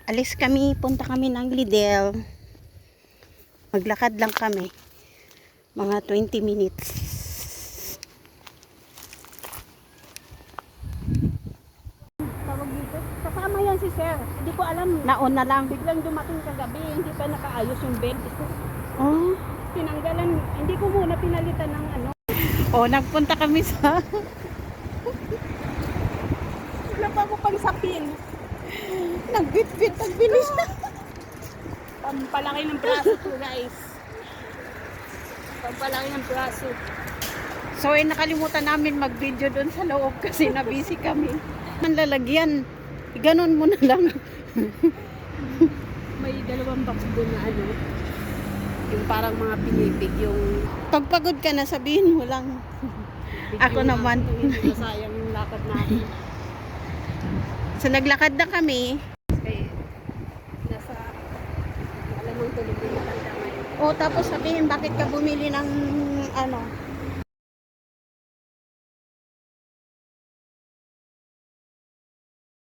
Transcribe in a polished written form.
Alis kami, punta kami ng Lidl. Maglakad lang kami. Mga 20 minutes. Tawag dito. Kasama yan si sir. Hindi ko alam. Nauna lang. Biglang dumating kagabi. Hindi pa nakaayos yung bed. Oh. Tinanggalan. Hindi ko muna pinalitan ng ano. Oh, nagpunta kami sa Wala pa ako pang sapin. nagbitbit, nagbilis na. Pampalaki ng braso ko, guys. Pampalaki ng braso. So, nakalimutan namin mag-video doon sa loob kasi na-busy kami. Ang lalagyan, ganon mo na lang. May dalawang box doon na ano. Yung parang mga pinipig yung Pagpagod ka na, sabihin mo lang. Ako naman. Hindi masayang yung lakad natin. So, naglakad na kami. Kaya nasa alam mong tulog yung matanda ngayon. O, tapos sabihin, bakit ka bumili ng ano,